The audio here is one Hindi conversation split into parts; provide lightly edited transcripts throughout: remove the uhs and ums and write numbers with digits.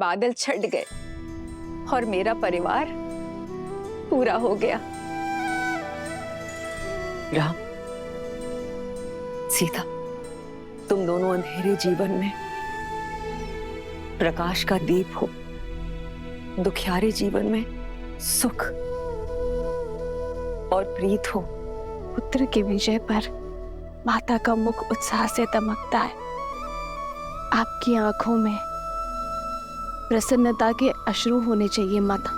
बादल छट गए और मेरा परिवार पूरा हो गया। राम, सीता, तुम दोनों अंधेरे जीवन में प्रकाश का दीप हो, दुखियारे जीवन में सुख और प्रीत हो। पुत्र की विजय पर माता का मुख उत्साह से दमकता है। आपकी आंखों में प्रसन्नता के अश्रु होने चाहिए माता।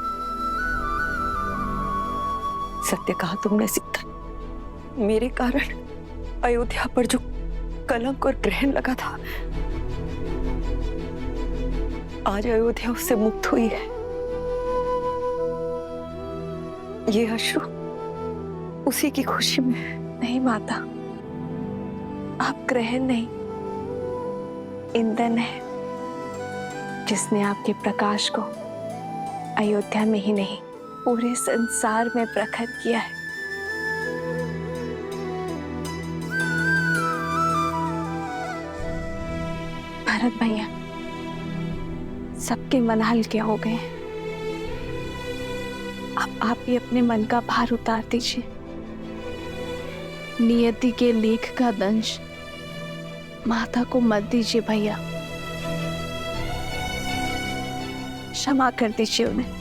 सत्य कहा तुमने सीता। मेरे कारण अयोध्या पर जो कलंक और ग्रहण लगा था, आज अयोध्या उससे मुक्त हुई है। ये अश्रु उसी की खुशी में। नहीं माता, आप ग्रहण नहीं, ईंधन है जिसने आपके प्रकाश को अयोध्या में ही नहीं पूरे संसार में प्रखर किया है। भरत भैया, सबके मन हल्के हो गए हैं। अब आप भी अपने मन का भार उतार दीजिए। नियति के लेख का दंश माता को मत दीजिए भैया, क्षमा कर दीजिए उन्हें।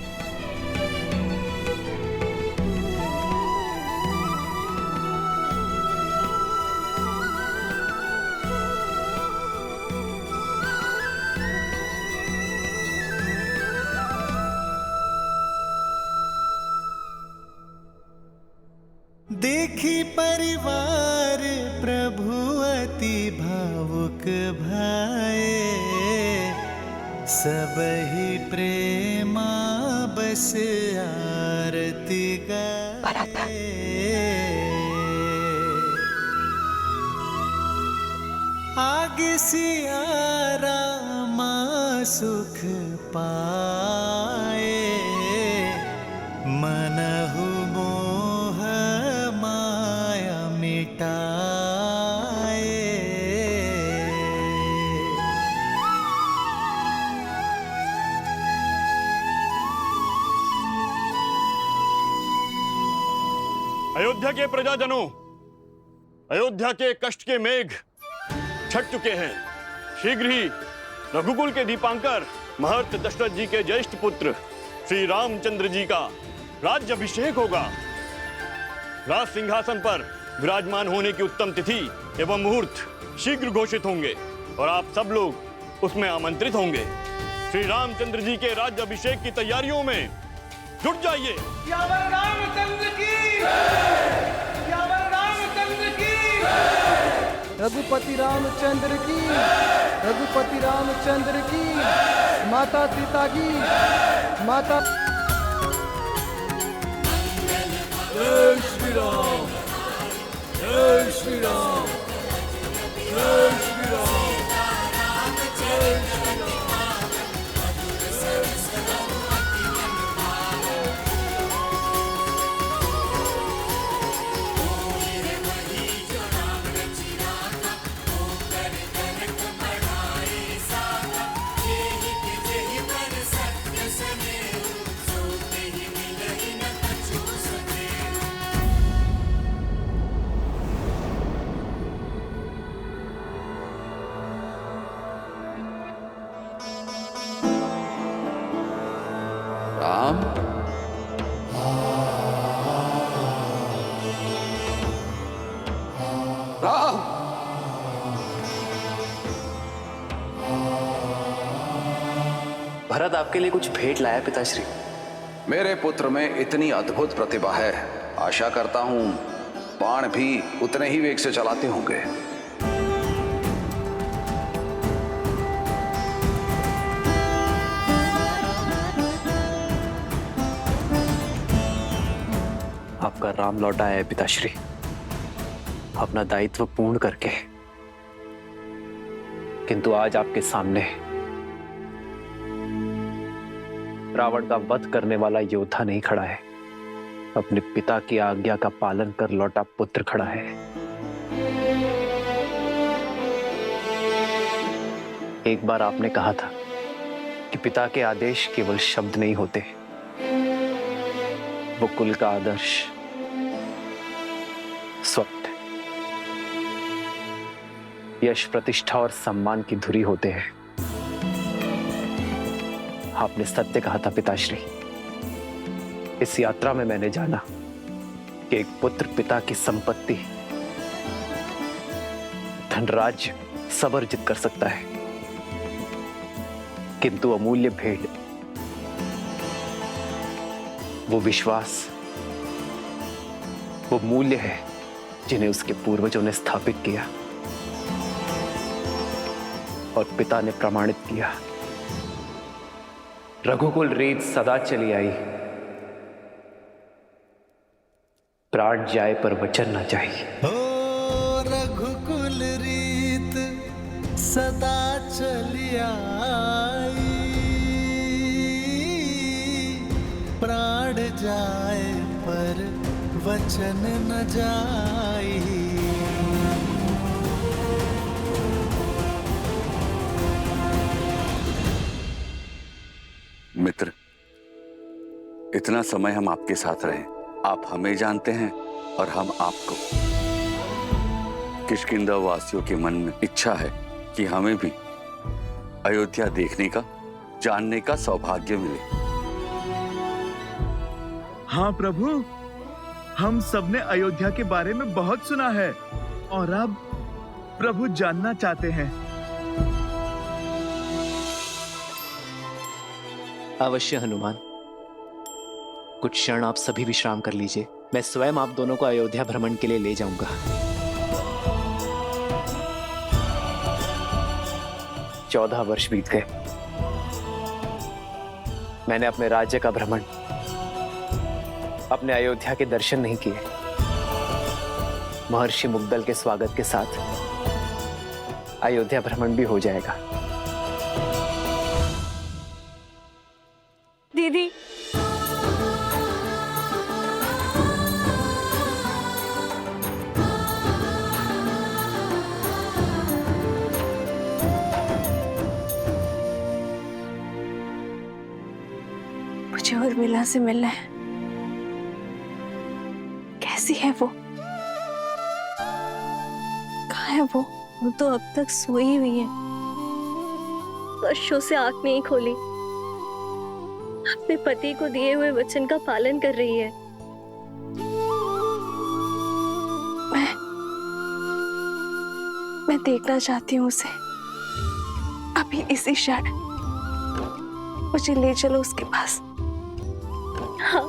देखी परिवार प्रभु अति भावुक भाए, सबहि प्रेमा बस आरती गाए। आगे सिया रामा सुख पाए, मनहु मोह माया मिटाए। अयोध्या के प्रजाजनों, अयोध्या के कष्ट के मेघ छट चुके हैं। शीघ्र ही रघुकुल के दीपांकर महर्षि दशरथ जी के ज्येष्ठ पुत्र श्री रामचंद्र जी का राज्याभिषेक होगा। राज सिंहासन पर विराजमान होने की उत्तम तिथि एवं मुहूर्त शीघ्र घोषित होंगे और आप सब लोग उसमें आमंत्रित होंगे। श्री रामचंद्र जी के राज्याभिषेक की तैयारियों में जुट जाइए। रामचंद्र की, रामचंद्र की, रघुपति रामचंद्र की, रघुपति रामचंद्र की, माता सीता की, माता। जय श्री राम, जय श्री राम, जय श्री राम, जय श्री राम। राम, राम, भरत आपके लिए कुछ भेंट लाया पिताश्री। मेरे पुत्र में इतनी अद्भुत प्रतिभा है, आशा करता हूं बाण भी उतने ही वेग से चलाते होंगे। आपका राम लौटा है पिताश्री, अपना दायित्व पूर्ण करके। किंतु आज आपके सामने रावण का वध करने वाला योद्धा नहीं खड़ा है, अपने पिता की आज्ञा का पालन कर लौटा पुत्र खड़ा है। एक बार आपने कहा था कि पिता के आदेश केवल शब्द नहीं होते, वो कुल का आदर्श स्वप्न, यश, प्रतिष्ठा और सम्मान की धुरी होते हैं। आपने सत्य कहा था पिताश्री। इस यात्रा में मैंने जाना कि एक पुत्र पिता की संपत्ति, धनराज्य सब अर्जित कर सकता है, किंतु अमूल्य भेंट, वो विश्वास, वो मूल्य है जिन्हें उसके पूर्वजों ने स्थापित किया और पिता ने प्रमाणित किया। रघुकुल रीत सदा चली आई, प्राण जाए पर वचन न जाए। ओ रघुकुल रीत सदा चली आई, प्राण जाए पर वचन न जाई। मित्र, इतना समय हम आपके साथ रहे, आप हमें जानते हैं और हम आपको। किष्किंधा वासियों के मन में इच्छा है कि हमें भी अयोध्या देखने का, जानने का सौभाग्य मिले। हाँ प्रभु, हम सबने अयोध्या के बारे में बहुत सुना है और अब प्रभु जानना चाहते हैं। अवश्य हनुमान, कुछ क्षण आप सभी विश्राम कर लीजिए। मैं स्वयं आप दोनों को अयोध्या भ्रमण के लिए ले जाऊंगा। 14 वर्ष बीत गए, मैंने अपने राज्य का भ्रमण, अपने अयोध्या के दर्शन नहीं किए। महर्षि मुग्दल के स्वागत के साथ अयोध्या भ्रमण भी हो जाएगा। दीदी, मुझे उर्मिला से मिलना है। कैसी है वो? कहाँ है वो? वो तो अब तक सोई हुई है, वर्षों से आंख नहीं खोली, अपने पति को दिए हुए वचन का पालन कर रही है। मैं देखना चाहती हूँ उसे, अभी इसी क्षण। मुझे ले चलो उसके पास। हाँ।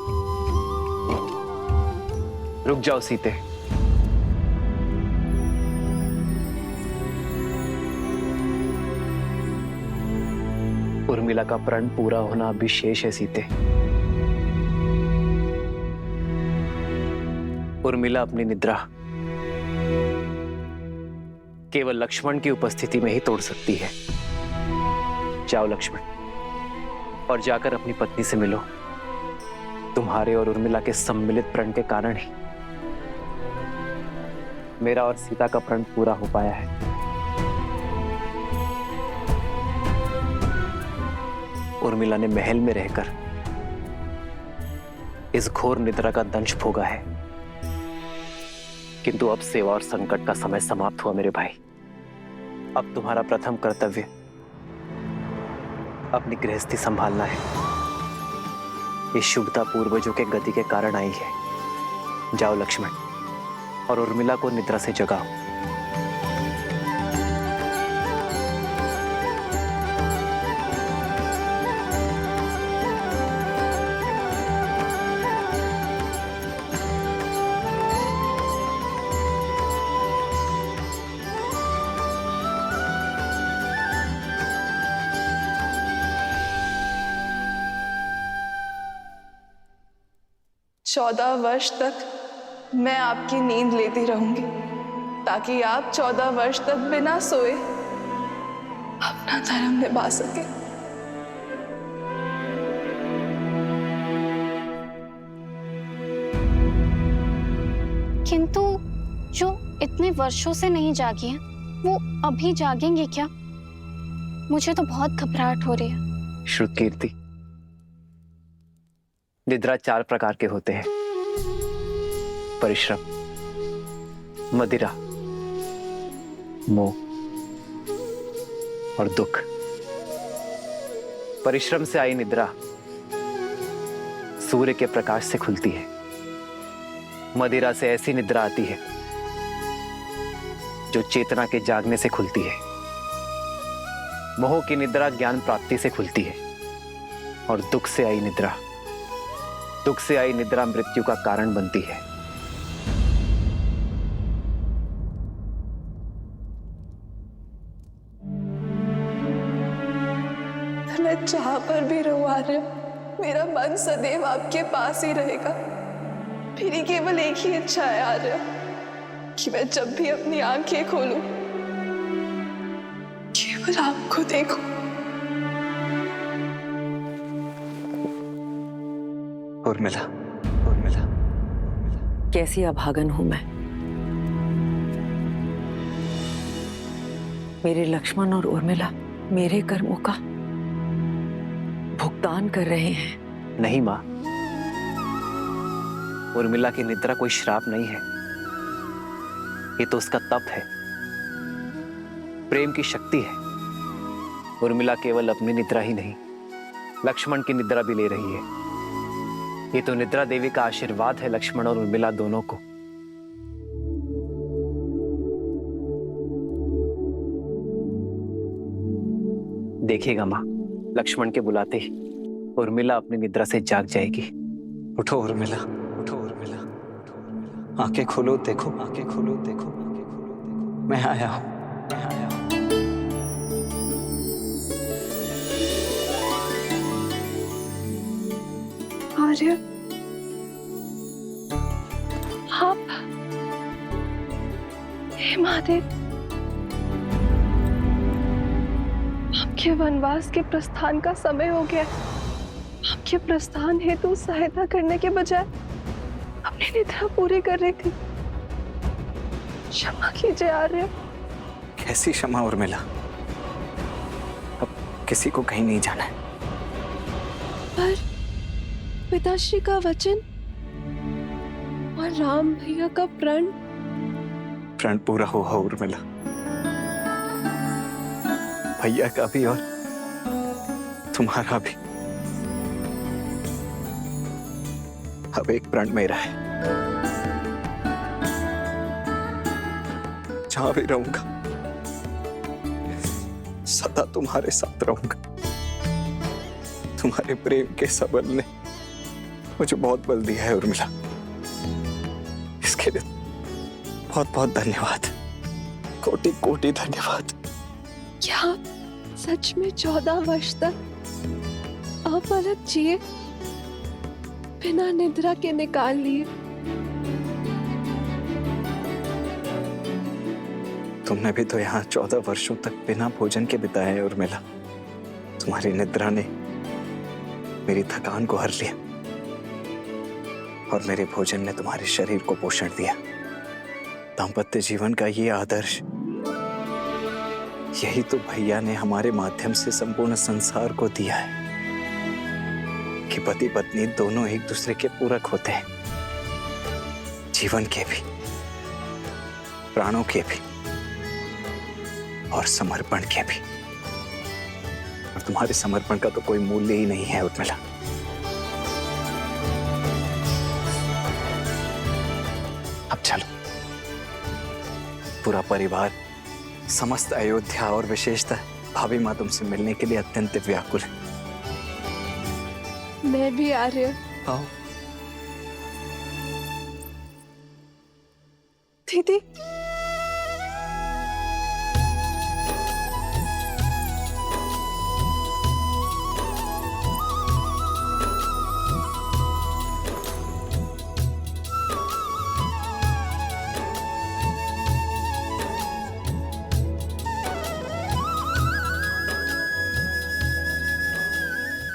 रुक जाओ सीते। उर्मिला का प्रण पूरा होना अभी शेष है सीते। उर्मिला अपनी निद्रा केवल लक्ष्मण की उपस्थिति में ही तोड़ सकती है। जाओ लक्ष्मण, और जाकर अपनी पत्नी से मिलो। तुम्हारे और उर्मिला के सम्मिलित प्रण के कारण ही मेरा और सीता का प्रण पूरा हो पाया है। उर्मिला ने महल में रहकर इस घोर निद्रा का दंश भोगा है, किंतु अब सेवा और संकट का समय समाप्त हुआ मेरे भाई। अब तुम्हारा प्रथम कर्तव्य अपनी गृहस्थी संभालना है। ये शुभता पूर्वजों के गति के कारण आई है। जाओ लक्ष्मण, और उर्मिला को निद्रा से जगाओ। चौदह वर्ष तक मैं आपकी नींद लेती रहूंगी, ताकि आप 14 वर्ष तक बिना सोए अपना धर्म निभा सके। किंतु जो इतने वर्षों से नहीं जागी हैं, वो अभी जागेंगे क्या? मुझे तो बहुत घबराहट हो रही है। श्रुतकीर्ति, निद्रा 4 प्रकार के होते हैं: परिश्रम, मदिरा, मोह और दुख। परिश्रम से आई निद्रा सूर्य के प्रकाश से खुलती है। मदिरा से ऐसी निद्रा आती है जो चेतना के जागने से खुलती है। मोह की निद्रा ज्ञान प्राप्ति से खुलती है। और दुख से आई निद्रा मृत्यु का कारण बनती है। मैं जहां पर भी रहूं आर्य, मेरा मन सदैव आपके पास ही रहेगा। मेरी केवल एक ही इच्छा है आर्य, कि मैं जब भी अपनी आंखें खोलूं केवल आपको देखूं। उर्मिला, कैसी अभागन हूं मैं। मेरे लक्ष्मण और उर्मिला मेरे कर्मों का भुगतान कर रहे हैं। नहीं मां, उर्मिला की निद्रा कोई श्राप नहीं है। ये तो उसका तप है, प्रेम की शक्ति है। उर्मिला केवल अपनी निद्रा ही नहीं, लक्ष्मण की निद्रा भी ले रही है। ये तो निद्रा देवी का आशीर्वाद है लक्ष्मण और उर्मिला दोनों को। देखिएगा मां, लक्ष्मण के बुलाते ही उर्मिला अपनी निद्रा से जाग जाएगी। उठो उर्मिला, आंखें खोलो, देखो, मैं आया हूं। आर्य, आप, हे महादेव, आपके वनवास के प्रस्थान का समय हो गया। आपके प्रस्थान हेतु सहायता करने के बजाय अपनी निद्रा पूरी कर रही थी। क्षमा कीजिए आर्य। कैसी क्षमा उर्मिला, अब किसी को कहीं नहीं जाना है। पर पिताश्री का वचन और राम भैया का प्रण पूरा हुआ उर्मिला। भैया का भी और तुम्हारा भी। अब एक प्रण मेरा है। जहां भी रहूंगा सदा तुम्हारे साथ रहूंगा। तुम्हारे प्रेम के सबल ने मुझे बहुत बल दिया है उर्मिला। इसके लिए बहुत बहुत धन्यवाद, कोटि कोटि धन्यवाद। क्या आप सच में 14 वर्ष तक अपलक जिए, बिना निद्रा के निकाल लिए? तुमने भी तो यहाँ 14 वर्षों तक बिना भोजन के बिताए हैं उर्मिला। तुम्हारी निद्रा ने मेरी थकान को हर लिया और मेरे भोजन ने तुम्हारे शरीर को पोषण दिया। दाम्पत्य जीवन का ये आदर्श, यही तो भैया ने हमारे माध्यम से संपूर्ण संसार को दिया है कि पति पत्नी दोनों एक दूसरे के पूरक होते हैं, जीवन के भी, प्राणों के भी और समर्पण के भी। और तुम्हारे समर्पण का तो कोई मूल्य ही नहीं है उर्मिला। अब चलो, पूरा परिवार, समस्त अयोध्या और विशेषतः भाभी माँ तुमसे मिलने के लिए अत्यंत व्याकुल है। मैं भी आ रही हूँ। आओ दीदी,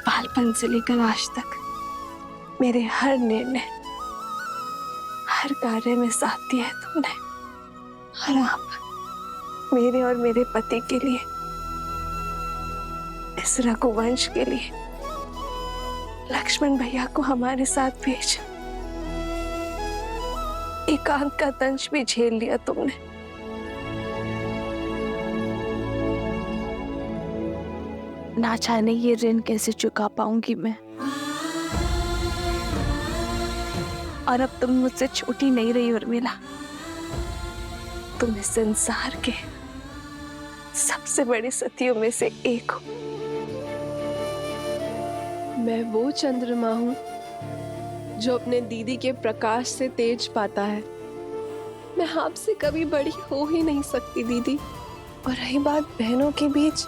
बालपन से लेकर आज तक मेरे हर निर्णय, हर कार्य में साथ दिया है तुमने। और आप मेरे और मेरे पति के लिए इस रघुवंश के लिए लक्ष्मण भैया को हमारे साथ भेज। एकांत का दंश भी झेल लिया तुमने। ना जाने ये ऋण कैसे चुका पाऊंगी मैं। और अब तुम मुझसे छोटी नहीं रही उर्मिला, तुम इस संसार के सबसे बड़ी सतियों में से एक हो। मैं वो चंद्रमा हूँ जो अपने दीदी के प्रकाश से तेज पाता है। मैं आपसे कभी बड़ी हो ही नहीं सकती दीदी। और रही बात बहनों के बीच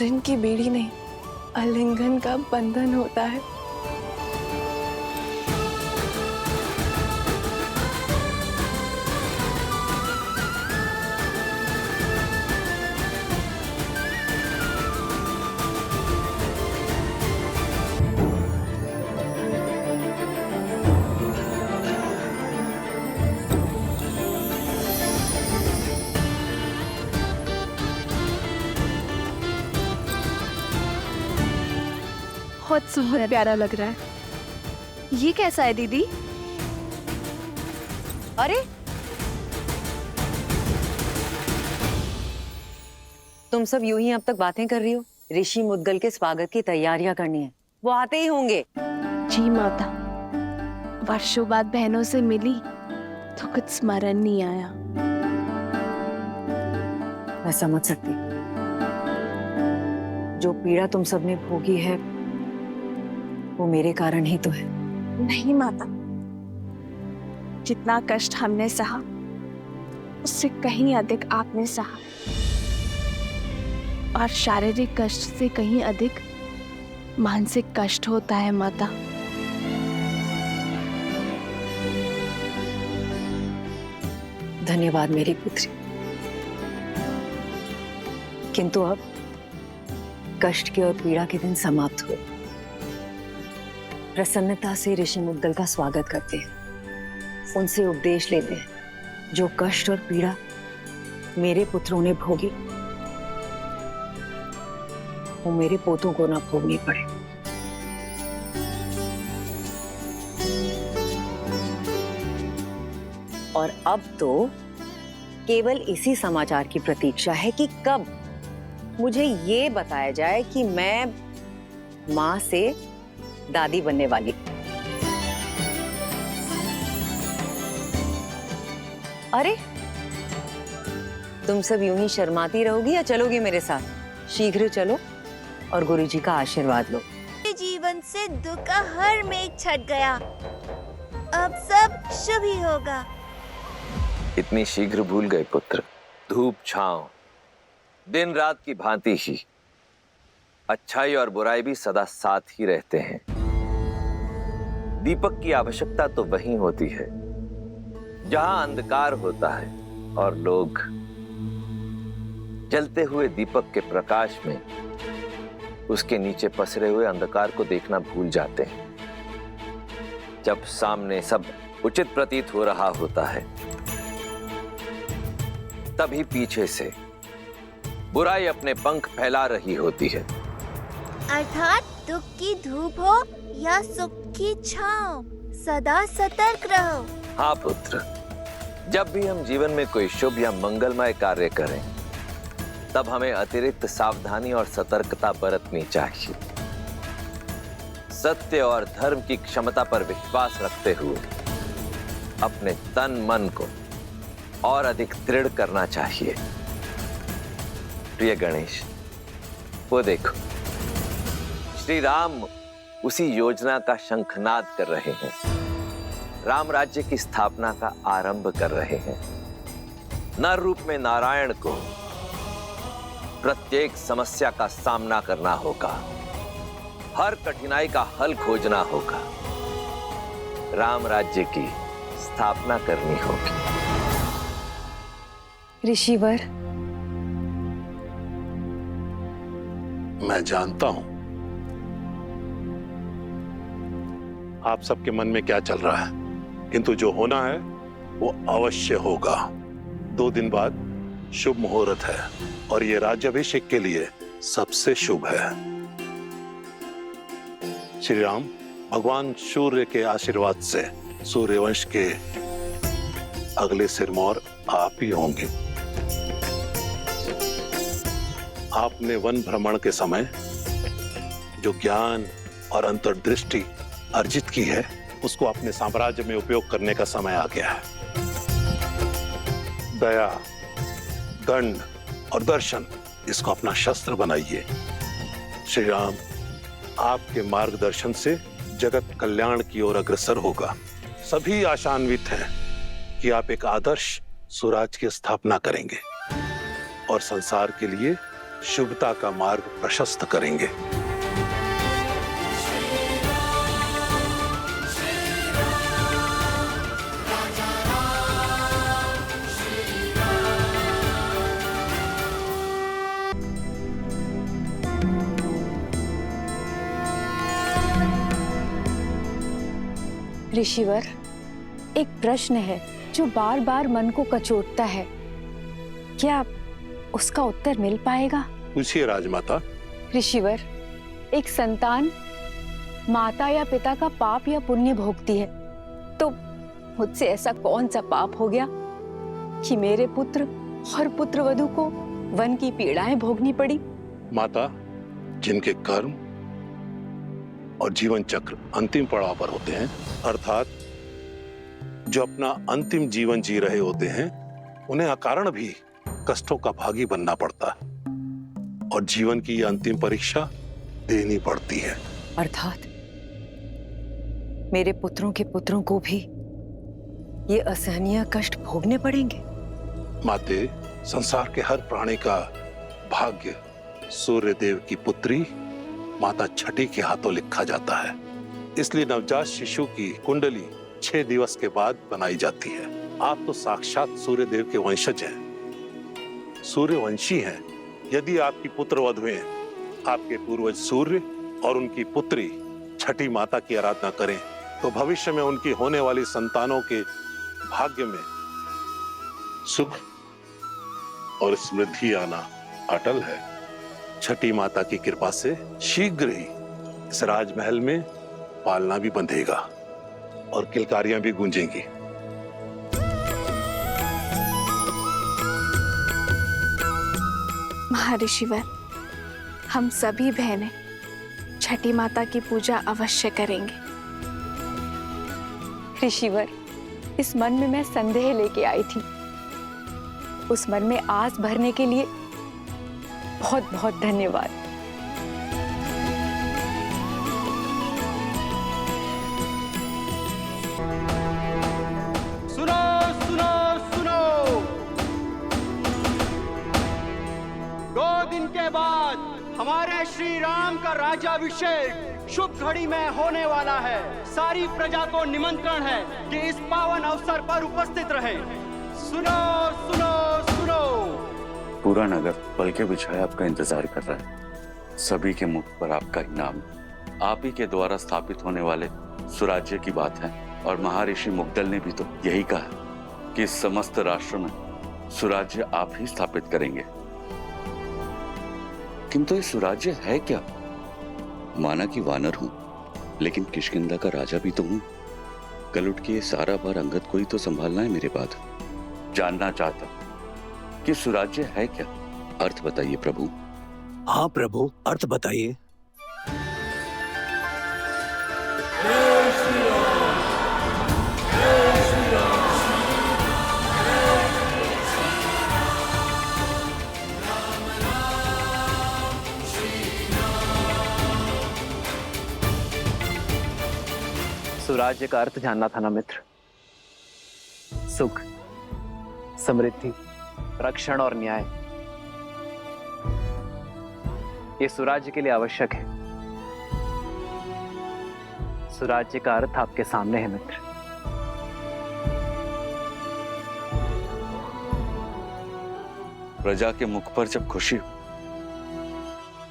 ऋण की बेड़ी नहीं, आलिंगन का बंधन होता है। बहुत प्यारा लग रहा है। ये कैसा है दीदी? अरे तुम सब यूं ही अब तक बातें कर रही हो। ऋषि मुद्गल के स्वागत की तैयारियां करनी है, वो आते ही होंगे। जी माता, वर्षों बाद बहनों से मिली तो कुछ स्मरण नहीं आया। मैं समझ सकती, जो पीड़ा तुम सबने भोगी है वो मेरे कारण ही तो है। नहीं माता, जितना कष्ट हमने सहा उससे कहीं अधिक आपने सहा, और शारीरिक कष्ट से कहीं अधिक मानसिक कष्ट होता है माता। धन्यवाद मेरी पुत्री, किंतु अब कष्ट के और पीड़ा के दिन समाप्त हुए। प्रसन्नता से ऋषि मुद्गल का स्वागत करते हैं, उनसे उपदेश लेते हैं। जो कष्ट और पीड़ा मेरे पुत्रों ने भोगी वो मेरे पोतों को ना भोगनी पड़े। और अब तो केवल इसी समाचार की प्रतीक्षा है कि कब मुझे ये बताया जाए कि मैं मां से दादी बनने वाली। अरे तुम सब यूं ही शर्माती रहोगी या चलोगी मेरे साथ? शीघ्र चलो और गुरुजी का आशीर्वाद लो। जीवन से दुख का हर मेघ छट गया, अब सब शुभ ही होगा। इतनी शीघ्र भूल गए पुत्र? धूप छांव दिन रात की भांति ही अच्छाई और बुराई भी सदा साथ ही रहते हैं। दीपक की आवश्यकता तो वहीं होती है जहां अंधकार होता है और लोग जलते हुए दीपक के प्रकाश में उसके नीचे पसरे हुए अंधकार को देखना भूल जाते हैं। जब सामने सब उचित प्रतीत हो रहा होता है तभी पीछे से बुराई अपने पंख फैला रही होती है। अर्थात दुख की धूप हो या सुख की छांव, सदा सतर्क रहो। हाँ पुत्र, जब भी हम जीवन में कोई शुभ या मंगलमय कार्य करें तब हमें अतिरिक्त सावधानी और सतर्कता बरतनी चाहिए। सत्य और धर्म की क्षमता पर विश्वास रखते हुए अपने तन मन को और अधिक दृढ़ करना चाहिए। प्रिय गणेश, वो देखो, श्री राम उसी योजना का शंखनाद कर रहे हैं। राम राज्य की स्थापना का आरंभ कर रहे हैं। नर रूप में नारायण को प्रत्येक समस्या का सामना करना होगा, हर कठिनाई का हल खोजना होगा, राम राज्य की स्थापना करनी होगी। ऋषिवर, मैं जानता हूं आप सबके मन में क्या चल रहा है, किंतु जो होना है वो अवश्य होगा। 2 दिन बाद शुभ मुहूर्त है और ये राज्याभिषेक के लिए सबसे शुभ है। श्री राम, भगवान सूर्य के आशीर्वाद से सूर्यवंश के अगले सिरमौर आप ही होंगे। आपने वन भ्रमण के समय जो ज्ञान और अंतर्दृष्टि अर्जित की है, उसको अपने साम्राज्य में उपयोग करने का समय आ गया है। दया, दंड और दर्शन, इसको अपना शस्त्र बनाइए। श्री राम, आपके मार्गदर्शन से जगत कल्याण की ओर अग्रसर होगा। सभी आशान्वित हैं कि आप एक आदर्श स्वराज्य की स्थापना करेंगे और संसार के लिए शुभता का मार्ग प्रशस्त करेंगे। ऋषिवर, एक प्रश्न है जो बार बार मन को कचोटता है। क्या उसका उत्तर मिल पाएगा? पूछिए राजमाता। ऋषिवर, एक संतान माता या पिता का पाप या पुण्य भोगती है, तो मुझसे ऐसा कौन सा पाप हो गया कि मेरे पुत्र और पुत्रवधू को वन की पीड़ाएं भोगनी पड़ी? माता, जिनके कर्म और जीवन चक्र अंतिम पड़ाव पर होते हैं, अर्थात जो अपना अंतिम जीवन जी रहे होते हैं, उन्हें अकारण भी कष्टों का भागी बनना पड़ता है और जीवन की यह अंतिम परीक्षा देनी पड़ती है। अर्थात मेरे पुत्रों के पुत्रों को भी ये असहनीय कष्ट भोगने पड़ेंगे। माते, संसार के हर प्राणी का भाग्य सूर्य देव की पुत्री माता छठी के हाथों लिखा जाता है। इसलिए नवजात शिशु की कुंडली 6 दिवस के बाद बनाई जाती है। आप तो साक्षात सूर्य देव के वंशज हैं, सूर्यवंशी हैं। यदि आपकी पुत्र वधुएं आपके पूर्वज सूर्य और उनकी पुत्री छठी माता की आराधना करें, तो भविष्य में उनकी होने वाली संतानों के भाग्य में सुख और समृद्धि आना अटल है। छठी माता की कृपा से शीघ्र ही इस राजमहल में पालना भी बंधेगा और किलकारियां भी गूंजेंगी। महर्षिवर, हम सभी बहनें छठी माता की पूजा अवश्य करेंगे। ऋषिवर, इस मन में मैं संदेह लेके आई थी, उस मन में आस भरने के लिए बहुत बहुत धन्यवाद। सुनो सुनो सुनो, 2 दिन के बाद हमारे श्री राम का राज्याभिषेक शुभ घड़ी में होने वाला है। सारी प्रजा को निमंत्रण है कि इस पावन अवसर पर उपस्थित रहे। सुनो सुनो सुनो। पूरा नगर पलके बिछाए आपका इंतजार कर रहा है। सभी के मुख पर आपका ही नाम, आप ही के द्वारा स्थापित होने वाले सुराज्य की बात है। और महर्षि मुग्दल ने भी तो यही कहा कि इस समस्त राष्ट्र में सुराज्य आप ही स्थापित करेंगे। किंतु ये सुराज्य है क्या? माना कि वानर हूं, लेकिन किष्किंधा का राजा भी तो हूं। कल उठ के ये सारा भार अंगद को ही तो संभालना है मेरे बाद। जानना चाहता कि सुराज्य है क्या? अर्थ बताइए प्रभु। हाँ प्रभु, अर्थ बताइए। सुराज्य का अर्थ जानना था ना मित्र। सुख, समृद्धि, रक्षण और न्याय, ये सुराज्य के लिए आवश्यक है। सुराज्य का अर्थ आपके सामने है मित्र। प्रजा के मुख पर जब खुशी हो,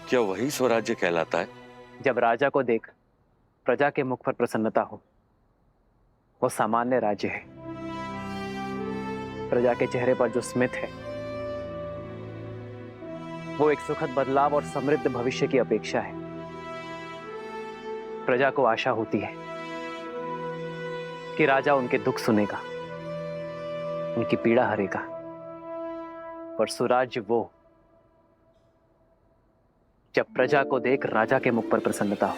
क्या वही स्वराज्य कहलाता है? जब राजा को देख प्रजा के मुख पर प्रसन्नता हो, वो सामान्य राज्य है। प्रजा के चेहरे पर जो स्मित है, वो एक सुखद बदलाव और समृद्ध भविष्य की अपेक्षा है। प्रजा को आशा होती है कि राजा उनके दुख सुनेगा, उनकी पीड़ा हरेगा, पर सुराज्य वो जब प्रजा को देख राजा के मुख पर प्रसन्नता हो,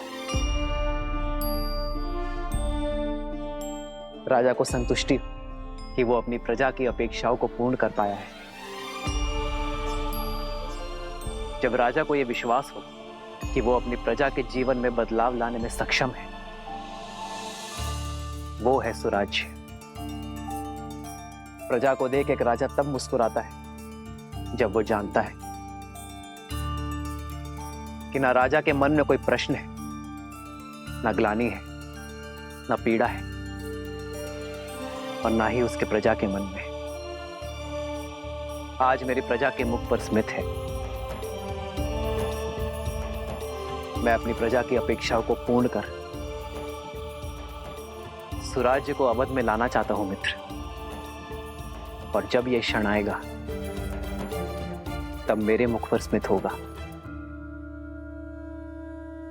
राजा को संतुष्टि हो कि वो अपनी प्रजा की अपेक्षाओं को पूर्ण कर पाया है, जब राजा को यह विश्वास हो कि वो अपनी प्रजा के जीवन में बदलाव लाने में सक्षम है, वो है सुराज्य। प्रजा को देख एक राजा तब मुस्कुराता है जब वो जानता है कि ना राजा के मन में कोई प्रश्न है, ना ग्लानि है, ना पीड़ा है, और ना ही उसके प्रजा के मन में। आज मेरी प्रजा के मुख पर स्मित है। मैं अपनी प्रजा की अपेक्षाओं को पूर्ण कर सुराज्य को अवध में लाना चाहता हूं मित्र, और जब यह क्षण आएगा तब मेरे मुख पर स्मित होगा।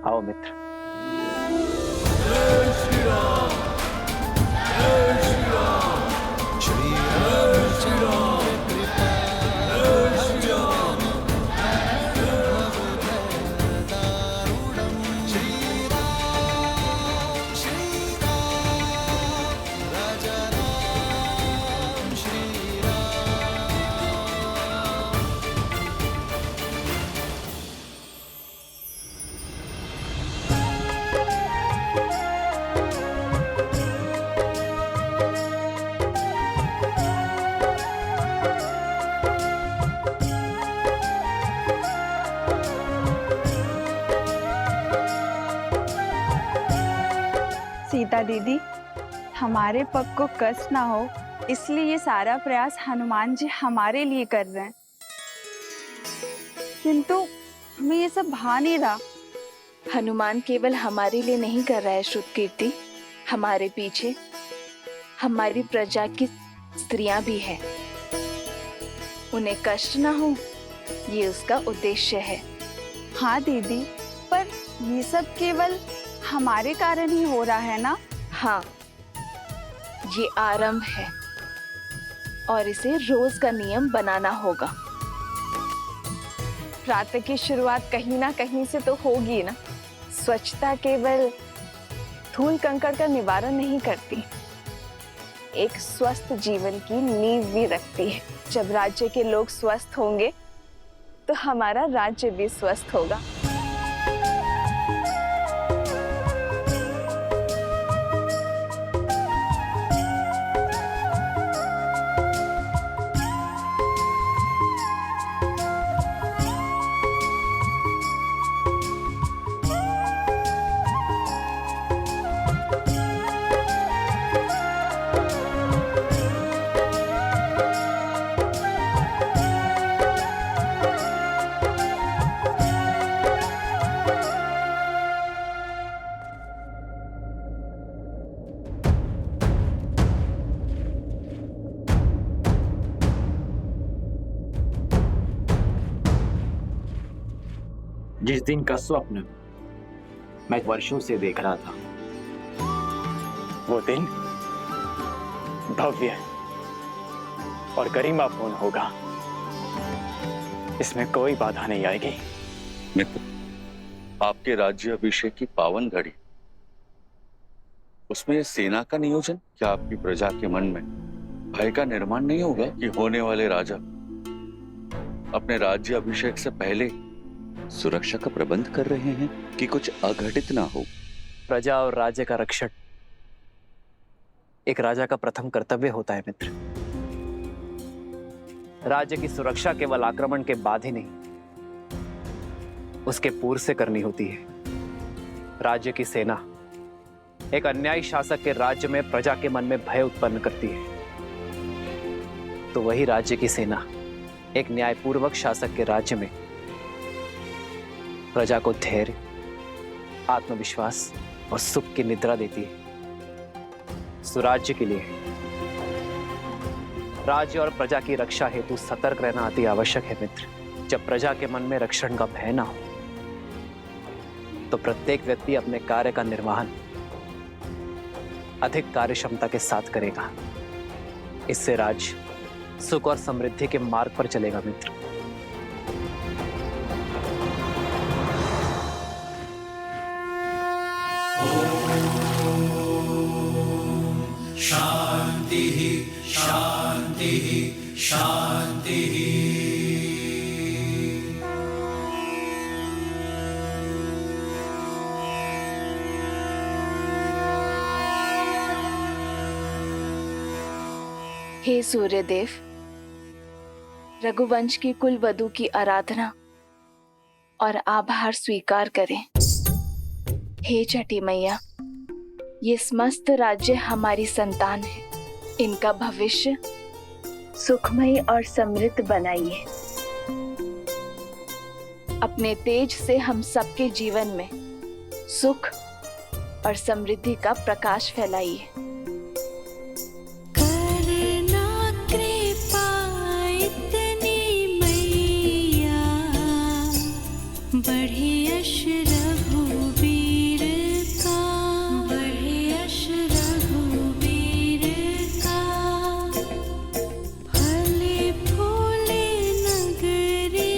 आओ मित्र। जय श्री राम, जय श्री राम, जय श्री राम, जय श्री राम, सीता दीदी, हमारे पग को कष्ट ना हो इसलिए ये सारा प्रयास हनुमान जी हमारे लिए कर रहे हैं, किंतु हमें ये सब भा नहीं रहा। हनुमान केवल हमारे लिए नहीं कर रहा है श्रुत कीर्ति, हमारे पीछे हमारी प्रजा की स्त्रियां भी है, उन्हें कष्ट ना हो ये उसका उद्देश्य है। हाँ दीदी, पर ये सब केवल हमारे कारण ही हो रहा है ना? हाँ, ये आरंभ है और इसे रोज का नियम बनाना होगा। प्रातः की शुरुआत कहीं ना कहीं से तो होगी ना। स्वच्छता केवल धूल कंकड़ का निवारण नहीं करती, एक स्वस्थ जीवन की नींव भी रखती है। जब राज्य के लोग स्वस्थ होंगे तो हमारा राज्य भी स्वस्थ होगा। जिस दिन का स्वप्न मैं वर्षों से देख रहा था, वो दिन भव्य और गरिमापूर्ण होगा। इसमें कोई बाधा नहीं आएगी। मित्र, आपके राज्य अभिषेक की पावन घड़ी, उसमें सेना का नियोजन, क्या आपकी प्रजा के मन में भय का निर्माण नहीं होगा कि होने वाले राजा अपने राज्य अभिषेक से पहले सुरक्षा का प्रबंध कर रहे हैं कि कुछ अघटित ना हो? प्रजा और राज्य का रक्षण एक राजा का प्रथम कर्तव्य होता है मित्र। राज्य की सुरक्षा केवल आक्रमण के बाद ही नहीं, उसके पूर्व से करनी होती है। राज्य की सेना एक अन्यायी शासक के राज्य में प्रजा के मन में भय उत्पन्न करती है, तो वही राज्य की सेना एक न्यायपूर्वक शासक के राज्य में प्रजा को धैर्य, आत्मविश्वास और सुख की निद्रा देती है। सुराज्य के लिए राज्य और प्रजा की रक्षा हेतु सतर्क रहना अति आवश्यक है मित्र। जब प्रजा के मन में रक्षण का भय ना हो तो प्रत्येक व्यक्ति अपने कार्य का निर्वहन अधिक कार्यक्षमता के साथ करेगा। इससे राज्य सुख और समृद्धि के मार्ग पर चलेगा मित्र। शांति शांति शांति। हे सूर्यदेव, रघुवंश की कुल वधु की आराधना और आभार स्वीकार करें। हे छठी मैया, ये समस्त राज्य हमारी संतान है, इनका भविष्य सुखमय और समृद्ध बनाइए। अपने तेज से हम सबके जीवन में सुख और समृद्धि का प्रकाश फैलाइए। बढ़े यश रघुवीर का, बढ़े यश रघुवीर का। फले फूले नगरी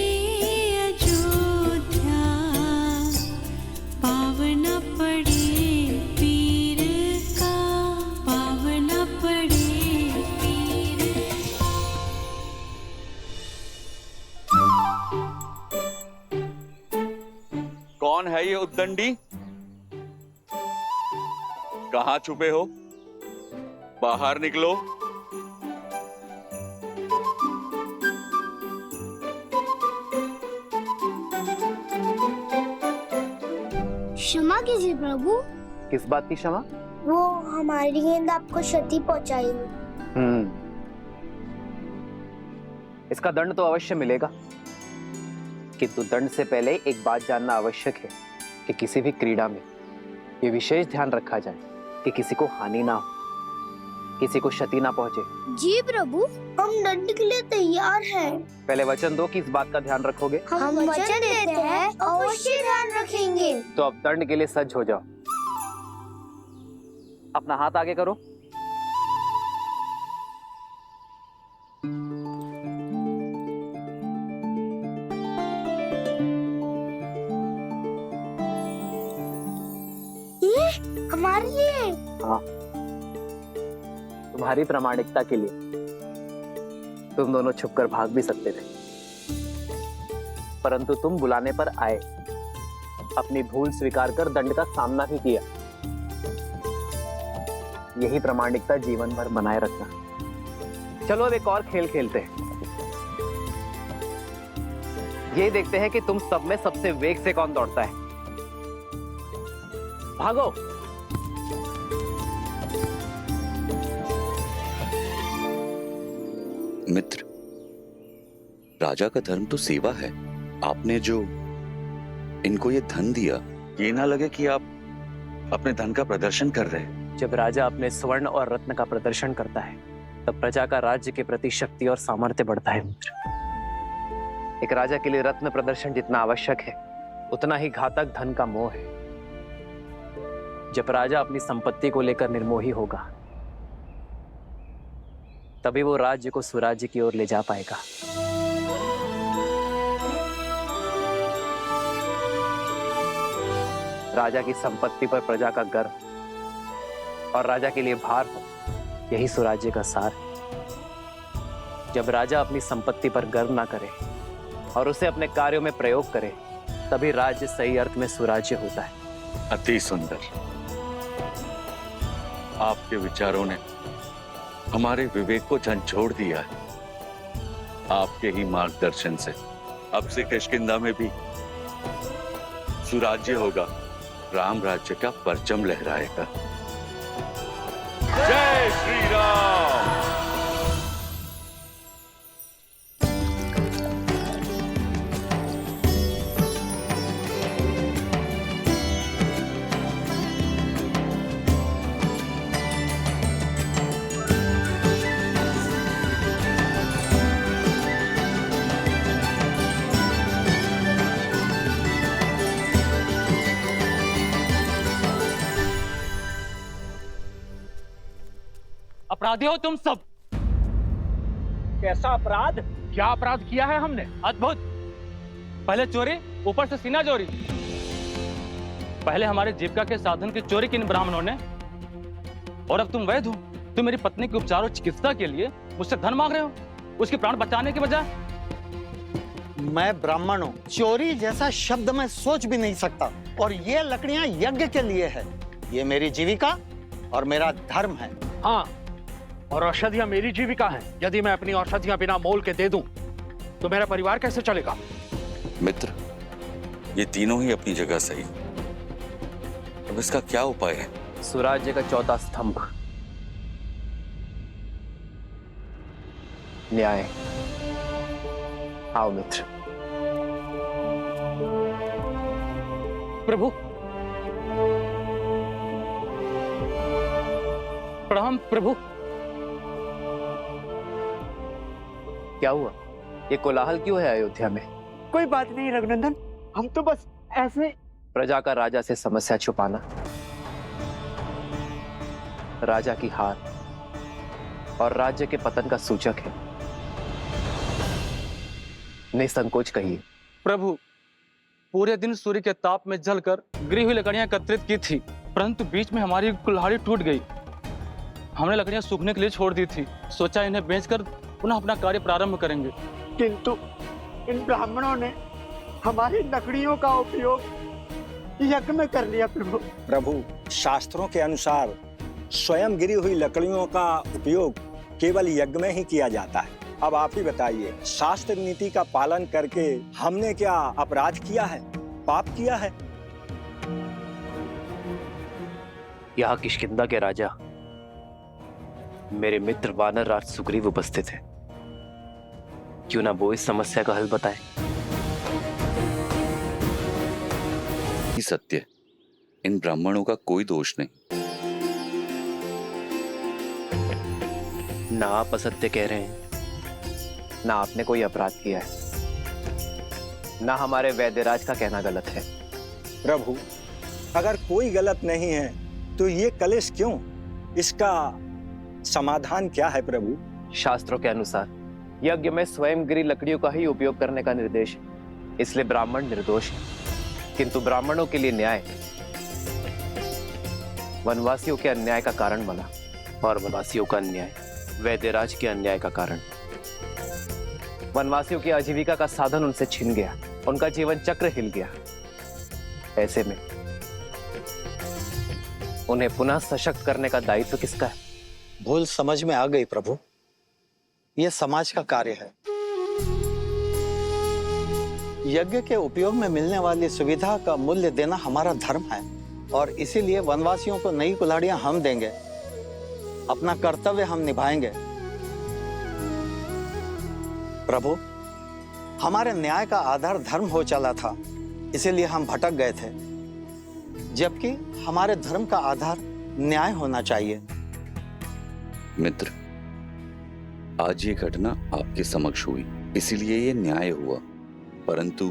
अयोध्या, पावन पड़े पीर का, पावन पड़े पीर। कौन है ये उद्दंडी? कहां छुपे हो? बाहर निकलो। क्षमा कीजिए प्रभु। किस बात की क्षमा? वो हमारी गेंद आपको क्षति पहुंचाई। इसका दंड तो अवश्य मिलेगा, किंतु दंड से पहले एक बात जानना आवश्यक है कि किसी भी क्रीड़ा में ये विशेष ध्यान रखा जाए कि किसी को हानि ना हो, किसी को क्षति ना पहुंचे। जी प्रभु, हम दंड के लिए तैयार हैं। पहले वचन दो कि इस बात का ध्यान रखोगे। हम वचन देते हैं, अवश्य ध्यान रखेंगे। तो अब दंड के लिए सज्ज हो जाओ। अपना हाथ आगे करो। हमारे लिए? हाँ, तुम्हारी प्रामाणिकता के लिए। तुम दोनों छुपकर भाग भी सकते थे, परंतु तुम बुलाने पर आए, अपनी भूल स्वीकार कर दंड का सामना ही किया। यही प्रामाणिकता जीवन भर बनाए रखना। चलो अब एक और खेल खेलते हैं। ये देखते हैं कि तुम सब में सबसे वेग से कौन दौड़ता है। भागो। मित्र, राजा का धर्म तो सेवा है। आपने जो इनको ये धन दिया, ये ना लगे कि आप अपने धन का प्रदर्शन कर रहे हैं। जब राजा अपने स्वर्ण और रत्न का प्रदर्शन करता है, तब प्रजा का राज्य के प्रति शक्ति और सामर्थ्य बढ़ता है मित्र। एक राजा के लिए रत्न प्रदर्शन जितना आवश्यक है, उतना ही घातक धन का मोह है। जब राजा अपनी संपत्ति को लेकर निर्मोही होगा, तभी वो राज्य को स्वराज्य की ओर ले जा पाएगा। राजा की संपत्ति पर प्रजा का गर्व और राजा के लिए भार हो, यही स्वराज्य का सार है। जब राजा अपनी संपत्ति पर गर्व ना करे और उसे अपने कार्यों में प्रयोग करे, तभी राज्य सही अर्थ में स्वराज्य होता है। अति सुंदर। आपके विचारों ने हमारे विवेक को झंझोड़ दिया है। आपके ही मार्गदर्शन से अब से किष्किंधा में भी सुराज्य होगा, राम राज्य का परचम लहराएगा। जय श्री राम। अपराधी हो तुम सब। कैसा अपराध? क्या अपराध किया है हमने? अद्भुत। पहले चोरी, ऊपर से सीना चोरी। पहले हमारे जीविका के साधन की चोरी की इन ब्राह्मणों ने, और अब तुम वैद्य हो। तुम मेरी पत्नी के उपचार और चिकित्सा के लिए मुझसे धन मांग रहे हो, उसके प्राण बचाने के बजाय। मैं ब्राह्मण हूँ, चोरी जैसा शब्द मैं सोच भी नहीं सकता। और ये लकड़ियां यज्ञ के लिए है। ये मेरी जीविका और मेरा धर्म है। हाँ, और औषधियां मेरी जीविका है। यदि मैं अपनी औषधियां बिना मोल के दे दूं तो मेरा परिवार कैसे चलेगा? मित्र, ये तीनों ही अपनी जगह सही। अब इसका क्या उपाय है? सुराज्य का चौथा स्तंभ, न्याय। आओ मित्र। प्रभु, प्रणाम प्रभु। क्या हुआ? ये कोलाहल क्यों है अयोध्या में? कोई बात नहीं रघुनंदन, हम तो बस ऐसे। प्रजा का राजा से समस्या छुपाना राजा की हार और राज्य के पतन का सूचक है। निसंकोच कहिए। प्रभु, पूरे दिन सूर्य के ताप में जलकर गिरी हुई लकड़ियां एकत्रित की थी, परंतु बीच में हमारी कुल्हाड़ी टूट गई। हमने लकड़ियां सूखने के लिए छोड़ दी थी, सोचा इन्हें बेचकर पुनः अपना कार्य प्रारंभ करेंगे। किंतु इन ब्राह्मणों ने हमारी लकड़ियों का उपयोग यज्ञ में कर लिया। प्रभु, प्रभु, शास्त्रों के अनुसार स्वयं गिरी हुई लकड़ियों का उपयोग केवल यज्ञ में ही किया जाता है। अब आप ही बताइए, शास्त्र नीति का पालन करके हमने क्या अपराध किया है, पाप किया है? यहाँ किष्किंधा के राजा मेरे मित्र वानर राज सुग्रीव उपस्थित है। क्यों ना वो इस समस्या का हल बताए। सत्य, इन ब्राह्मणों का कोई दोष नहीं। ना आप असत्य कह रहे हैं, ना आपने कोई अपराध किया है, ना हमारे वैद्यराज का कहना गलत है। प्रभु, अगर कोई गलत नहीं है तो ये कलेश क्यों? इसका समाधान क्या है प्रभु? शास्त्रों के अनुसार यज्ञ में स्वयं गिरी लकड़ियों का ही उपयोग करने का निर्देश है, इसलिए ब्राह्मण निर्दोष है। किंतु ब्राह्मणों के लिए न्याय वनवासियों के अन्याय का कारण बना, और वनवासियों का अन्याय वैद्यराज के अन्याय का कारण। वनवासियों की आजीविका का साधन उनसे छिन गया, उनका जीवन चक्र हिल गया। ऐसे में उन्हें पुनः सशक्त करने का दायित्व किसका है? भूल समझ में आ गई प्रभु, यह समाज का कार्य है। यज्ञ के उपयोग में मिलने वाली सुविधा का मूल्य देना हमारा धर्म है, और इसीलिए वनवासियों को नई कुल्हाड़ियां हम देंगे। अपना कर्तव्य हम निभाएंगे। प्रभु, हमारे न्याय का आधार धर्म हो चला था, इसीलिए हम भटक गए थे, जबकि हमारे धर्म का आधार न्याय होना चाहिए। मित्र, आज ये घटना आपके समक्ष हुई, इसीलिए ये न्याय हुआ। परंतु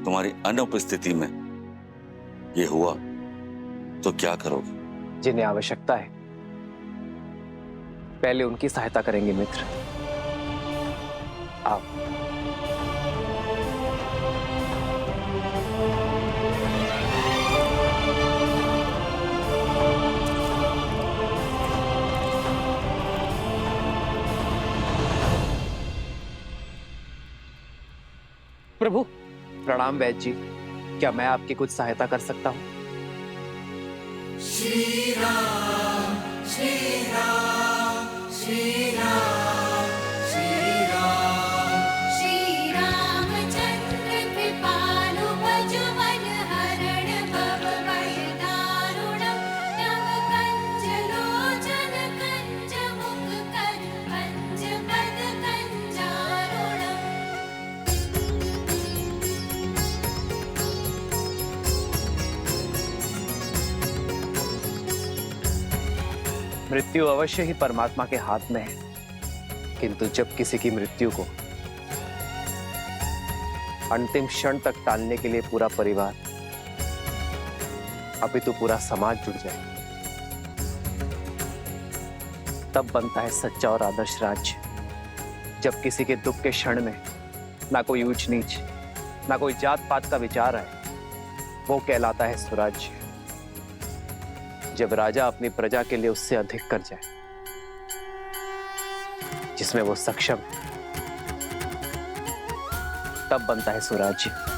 तुम्हारी अनुपस्थिति में ये हुआ तो क्या करोगे? जिन्हें आवश्यकता है पहले उनकी सहायता करेंगे मित्र। आओ। प्रभु, प्रणाम वैद्य जी, क्या मैं आपकी कुछ सहायता कर सकता हूँ? श्री राम श्री राम श्री राम श्री राम श्री रामचंद्र कृपालु भजवन हरण भव भय दारुणं नव कंज लोचन कंज मुख कर कंज पद कंजारुणम्। मृत्यु अवश्य ही परमात्मा के हाथ में है, किंतु जब किसी की मृत्यु को अंतिम क्षण तक टालने के लिए पूरा परिवार अपितु पूरा समाज जुट जाए, तब बनता है सच्चा और आदर्श राज्य, जब किसी के दुख के क्षण में ना कोई ऊंच नीच, ना कोई जात पात का विचार आए। वो कहलाता है स्वराज्य। जब राजा अपनी प्रजा के लिए उससे अधिक कर जाए, जिसमें वो सक्षम है, तब बनता है स्वराज्य।